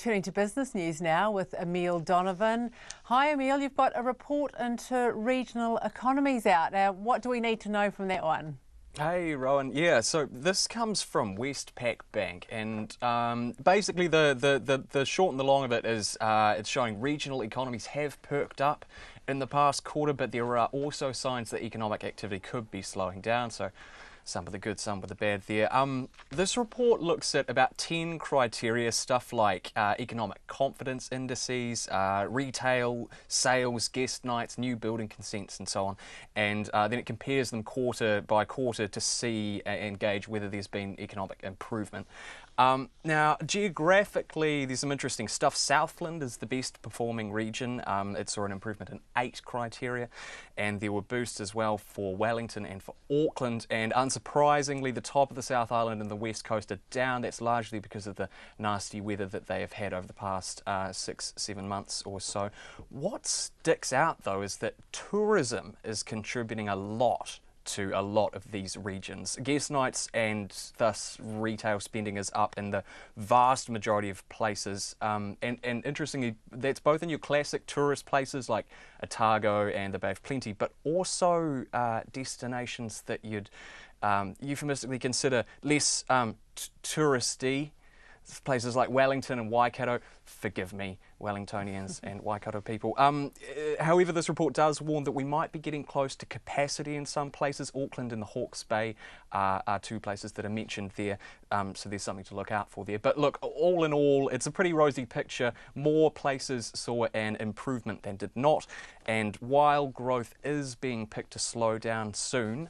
Turning to business news now with Emile Donovan. Hi Emile, you've got a report into regional economies out. What do we need to know from that one? Hey Rowan, yeah, so this comes from Westpac Bank, and basically the short and the long of it is it's showing regional economies have perked up in the past quarter, but there are also signs that economic activity could be slowing down, so some of the good, some of the bad there. This report looks at about 10 criteria, stuff like economic confidence indices, retail sales, guest nights, new building consents and so on, and then it compares them quarter by quarter to see and gauge whether there's been economic improvement. Now, geographically, there's some interesting stuff. Southland is the best performing region. It saw an improvement in 8 criteria, and there were boosts as well for Wellington and for Auckland, and unsurprisingly, the top of the South Island and the West Coast are down. That's largely because of the nasty weather that they have had over the past 6-7 months or so. What sticks out, though, is that tourism is contributing a lot to a lot of these regions. Guest nights and thus retail spending is up in the vast majority of places, and interestingly, that's both in your classic tourist places like Otago and the Bay of Plenty, but also destinations that you'd euphemistically consider less touristy. Places like Wellington and Waikato. Forgive me, Wellingtonians and Waikato people. However, this report does warn that we might be getting close to capacity in some places. Auckland and the Hawke's Bay are 2 places that are mentioned there, so there's something to look out for there. But look, all in all, it's a pretty rosy picture. More places saw an improvement than did not, and while growth is being picked to slow down soon,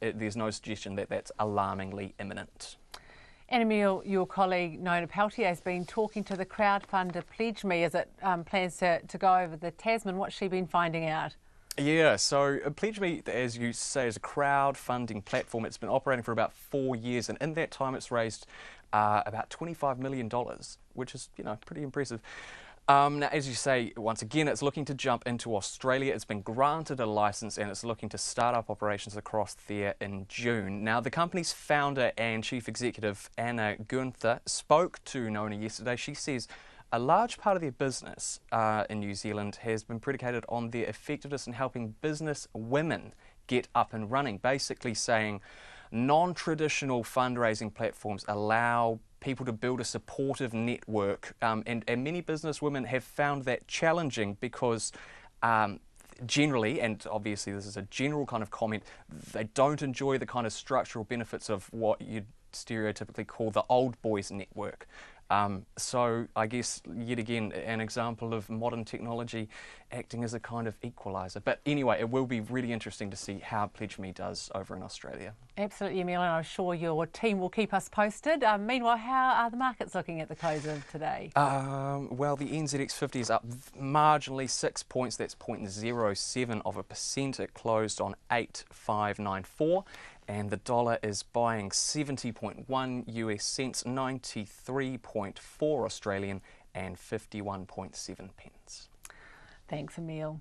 there's no suggestion that that's alarmingly imminent. And Emile, your colleague Nona Peltier has been talking to the crowdfunder PledgeMe as it plans to go over the Tasman. What's she been finding out? Yeah, so PledgeMe, as you say, is a crowdfunding platform. It's been operating for about 4 years, and in that time it's raised about $25 million, which is, pretty impressive. Now, as you say, once again, it's looking to jump into Australia. It's been granted a license and it's looking to start up operations across there in June. Now, the company's founder and chief executive, Anna Gunther, spoke to Nona yesterday. She says a large part of their business in New Zealand has been predicated on their effectiveness in helping business women get up and running, basically saying non-traditional fundraising platforms allow people to build a supportive network, and many business women have found that challenging because generally, and obviously this is a general kind of comment, they don't enjoy the kind of structural benefits of what you'd stereotypically call the old boys network. So I guess yet again an example of modern technology acting as a kind of equaliser. But anyway, it will be really interesting to see how PledgeMe does over in Australia. Absolutely, Emile, and I'm sure your team will keep us posted. Meanwhile, how are the markets looking at the close of today? Well, the NZX50 is up marginally 6 points. That's 0.07%. It closed on 8,594. And the dollar is buying 70.1 US cents, 93.4 Australian and 51.7 pence. Thanks, Emile.